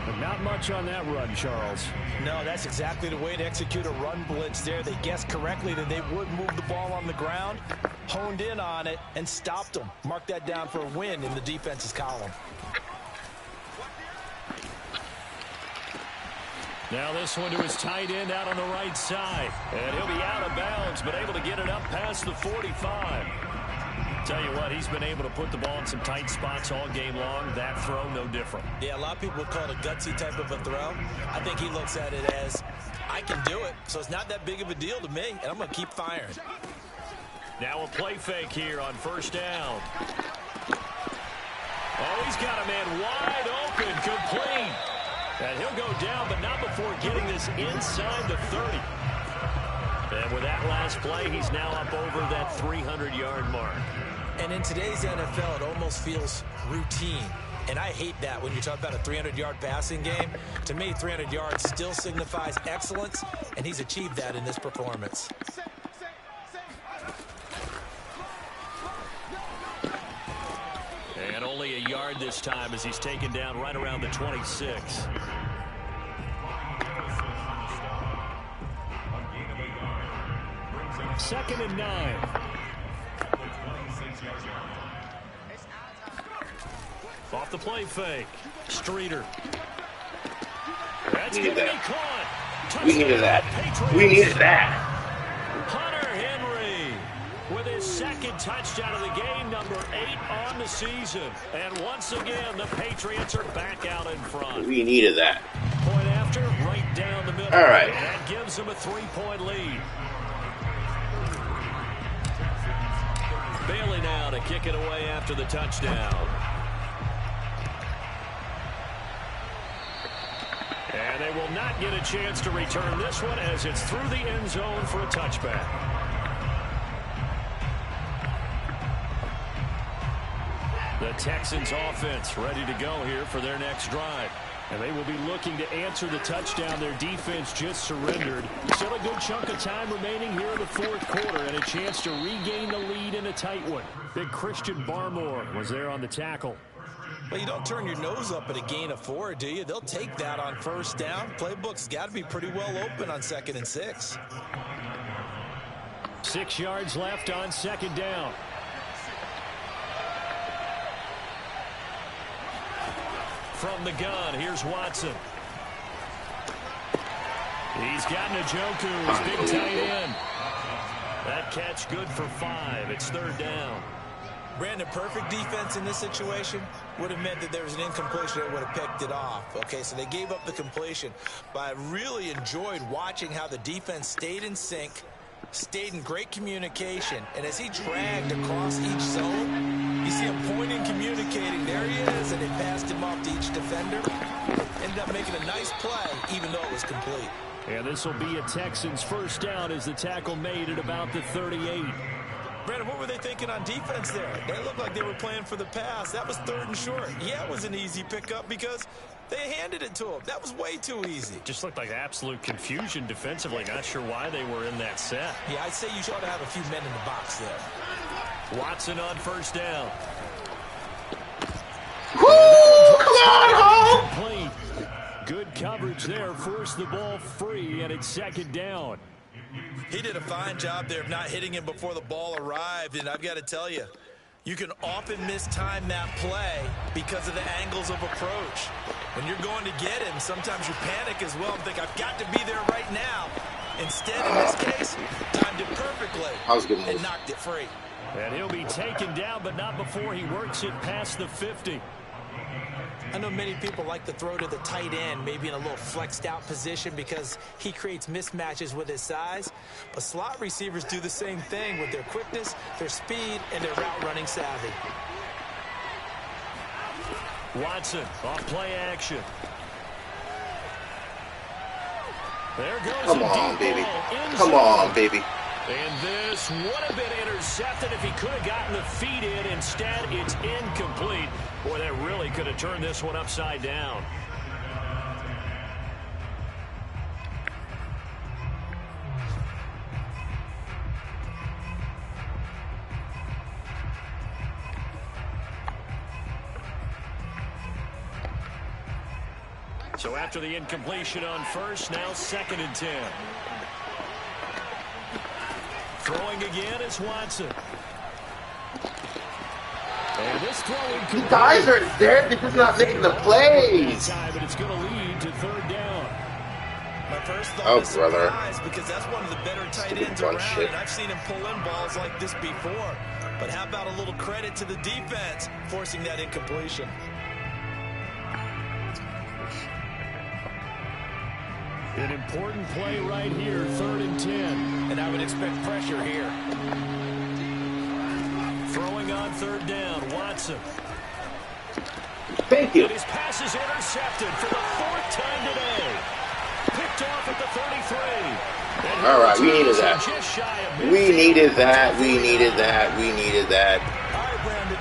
But not much on that run, Charles. No, that's exactly the way to execute a run blitz there. They guessed correctly that they would move the ball on the ground, honed in on it, and stopped them. Mark that down for a win in the defense's column. Now this one to his tight end out on the right side. And he'll be out of bounds, but able to get it up past the 45. Tell you what, he's been able to put the ball in some tight spots all game long. That throw, no different. Yeah, a lot of people would call it a gutsy type of a throw. I think he looks at it as, I can do it, so it's not that big of a deal to me, and I'm going to keep firing. Now a play fake here on first down. Oh, he's got a man wide open, complete. And he'll go down, but not before getting this inside the 30. And with that last play, he's now up over that 300-yard mark. And in today's NFL, it almost feels routine. And I hate that when you talk about a 300-yard passing game. To me, 300 yards still signifies excellence, and he's achieved that in this performance. And only a yard this time as he's taken down right around the 26. Second and 9. Off the play fake. Streeter. That's going to be caught. We needed that. We needed that. Hunter Henry with his second touchdown of the game, number 8 on the season. And once again, the Patriots are back out in front. We needed that. Point after, right down the middle. All right. That gives them a 3-point lead. Bailey now to kick it away after the touchdown. And they will not get a chance to return this one as it's through the end zone for a touchback. The Texans offense ready to go here for their next drive. And they will be looking to answer the touchdown their defense just surrendered. Still a good chunk of time remaining here in the fourth quarter and a chance to regain the lead in a tight one. Big Christian Barmore was there on the tackle. Well, you don't turn your nose up at a gain of 4, do you? They'll take that on first down. Playbook's got to be pretty well open on 2nd and 6. 6 yards left on second down. From the gun, here's Watson. He's got Njoku, his big tight end. That catch good for 5. It's third down. Brandon, perfect defense in this situation would have meant that there was an incompletion that would have picked it off. Okay, so they gave up the completion. But I really enjoyed watching how the defense stayed in sync, stayed in great communication. And as he dragged across each zone, you see him pointing, communicating. There he is, and they passed him off to each defender. Ended up making a nice play, even though it was complete. And this will be a Texans first down as the tackle made at about the 38. Brandon, what were they thinking on defense there? They looked like they were playing for the pass. That was 3rd and short. Yeah, it was an easy pickup because they handed it to him. That was way too easy. Just looked like absolute confusion defensively. Not sure why they were in that set. Yeah, I'd say you ought to have a few men in the box there. Watson on first down. Woo! Come on, home! Good coverage there. Forced the ball free, and it's second down. He did a fine job there of not hitting him before the ball arrived, and I've got to tell you, you can often mistime that play because of the angles of approach. When you're going to get him, sometimes you panic as well and think, I've got to be there right now. Instead, in this case, timed it perfectly That was a good move. and knocked it free. And he'll be taken down, but not before he works it past the 50. I know many people like to throw to the tight end, maybe in a little flexed out position because he creates mismatches with his size. But slot receivers do the same thing with their quickness, their speed, and their route running savvy. Watson off play action. There goes Come on, baby. Come on, baby. And this would have been intercepted if he could have gotten the feet in. Instead, it's incomplete. Boy, that really could have turned this one upside down. So after the incompletion on first, now 2nd and 10. Throwing again is Watson. And this throw incomplete. You guys are there. They're just not making the plays. But it's going to lead to 3rd down. My first thought is brother. surprise because that's one of the better tight ends around, and I've seen him pull in balls like this before. But how about a little credit to the defense forcing that incompletion? An important play right here, 3rd and 10. And I would expect pressure here. Throwing on 3rd down, Watson. Thank you. And his pass is intercepted for the 4th time today. Picked off at the 33. All right, we needed that. We needed that. We needed that. We needed that. All right, Brandon.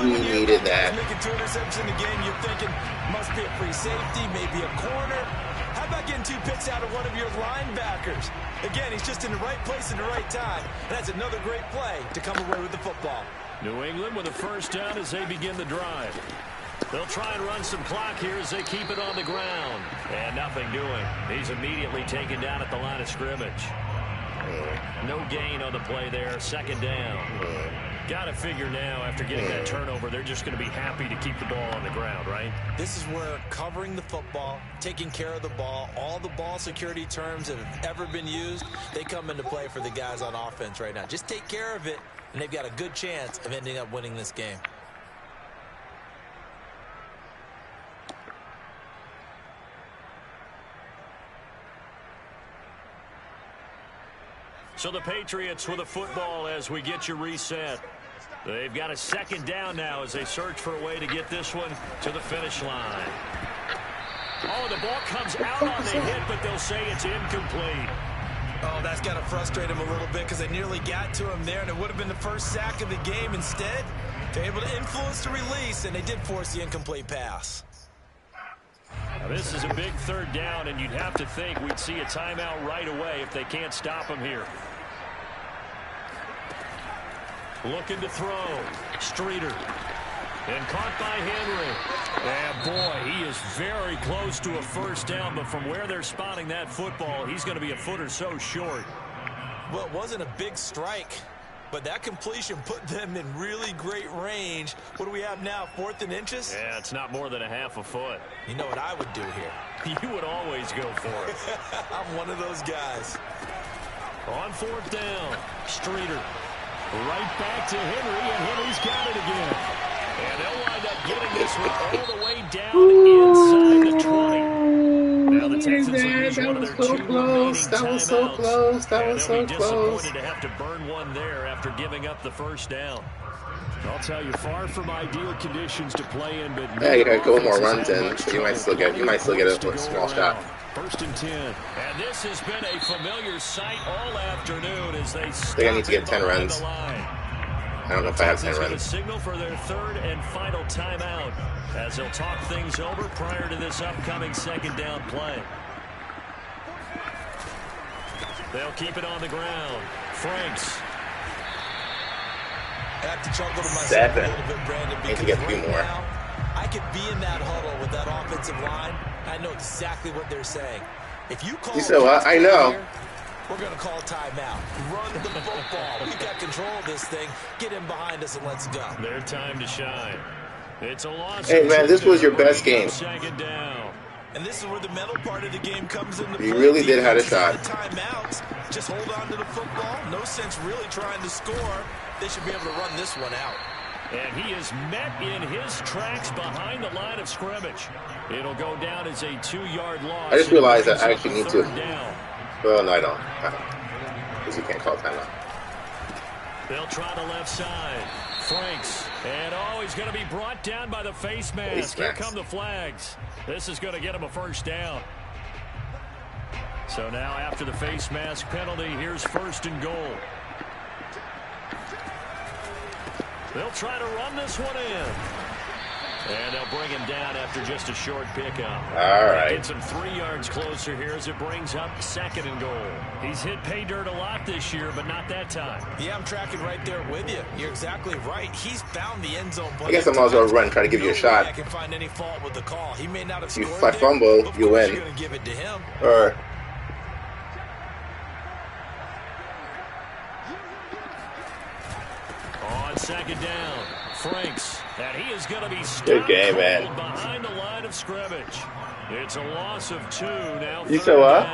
We needed that. Making 2 interceptions in the game, you're thinking must be a free safety, maybe a corner. How about getting 2 picks out of one of your linebackers? Again, he's just in the right place at the right time. That's another great play to come away with the football. New England with a 1st down as they begin the drive. They'll try and run some clock here as they keep it on the ground. And nothing doing. He's immediately taken down at the line of scrimmage. No gain on the play there. 2nd down. Got to figure now, after getting that turnover, they're just going to be happy to keep the ball on the ground, right? This is where covering the football, taking care of the ball, all the ball security terms that have ever been used, they come into play for the guys on offense right now. Just take care of it, and they've got a good chance of ending up winning this game. So the Patriots with a football as we get you reset. They've got a 2nd down now as they search for a way to get this one to the finish line. Oh, the ball comes out on the hit, but they'll say it's incomplete. Oh, that's got to frustrate him a little bit because they nearly got to him there, and it would have been the first sack of the game. Instead, they're able to influence the release, and they did force the incomplete pass. Now, this is a big 3rd down, and you'd have to think we'd see a timeout right away if they can't stop him here. Looking to throw. Streeter. And caught by Henry. And boy, he is very close to a 1st down, but from where they're spotting that football, he's going to be a foot or so short. Well, it wasn't a big strike, but that completion put them in really great range. What do we have now, 4th and inches? Yeah, it's not more than a half a foot. You know what I would do here? You would always go for it. I'm one of those guys. On 4th down, Streeter. Right back to Henry, and Henry's got it again. And they'll wind up getting this one all the way down inside the 20. Now the Texans will use one of their 2 remaining timeouts. That was so close. That was so close. Disappointed to have to burn one there after giving up the 1st down. I'll tell you, far from ideal conditions to play in, but yeah, you got a couple more runs in. You might still get a small shot. 1st and 10. And this has been a familiar sight all afternoon as they I think I need to get 10 runs. I don't know if I have 10 runs. A signal for their 3rd and final timeout as they'll talk things over prior to this upcoming 2nd down play. They'll keep it on the ground. Franks. I have to chuckle to myself a little bit, Brandon, Need to get 3 more. now, I could be in that huddle with that offensive line. I know exactly what they're saying. If you call, you said what? I know. Here, we're going to call timeout. Run the football. We've got control of this thing. Get in behind us and let's go. Their time to shine. It's a loss. Hey man, this was your best game. 2nd down. And this is where the mental part of the game comes into play. You really did have a shot. The timeouts. Just hold on to the football. No sense really trying to score. they should be able to run this one out. And he is met in his tracks behind the line of scrimmage. It'll go down as a 2-yard loss. I just realized I actually need to. Down. Well, no, I don't. Because you can't call timeout. They'll try the left side. Franks. And, he's going to be brought down by the face mask. Here come the flags. This is going to get him a first down. So now after the face mask penalty, here's 1st and goal. They'll try to run this one in. And they'll bring him down after just a short pickup. All right. Gets him 3 yards closer here as it brings up 2nd and goal. He's hit pay dirt a lot this year, but not that time. Yeah, I'm tracking right there with you. You're exactly right. He's found the end zone. I guess I might as well run, try to give you a shot. I can find any fault with the call. He may not have you scored there, fumble, you win. You're going to give it to him. Or on 2nd down, Franks, and he is going to be good game, man. Behind the line of scrimmage. It's a loss of 2 now. You said what?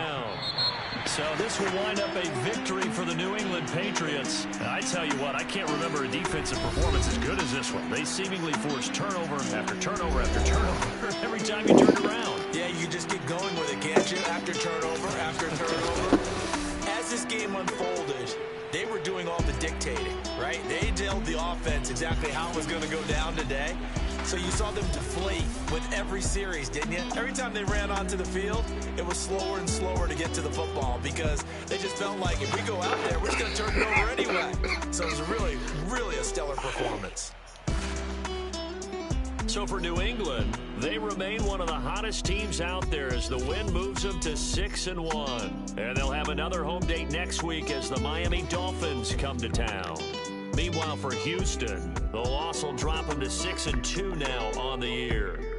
So this will wind up a victory for the New England Patriots. I tell you what, I can't remember a defensive performance as good as this one. They seemingly forced turnover after turnover after turnover every time you turn around. Yeah, you just get going with it, can't you? After turnover after turnover. As this game unfolded, they were doing all the dictating, right? They told the offense exactly how it was going to go down today. So you saw them deflate with every series, didn't you? Every time they ran onto the field, it was slower and slower to get to the football because they just felt like if we go out there, we're just going to turn it over anyway. So it was really, really a stellar performance. So for New England, they remain one of the hottest teams out there as the win moves them to 6-1. And they'll have another home date next week as the Miami Dolphins come to town. Meanwhile, for Houston, the loss will drop them to 6-2 now on the year.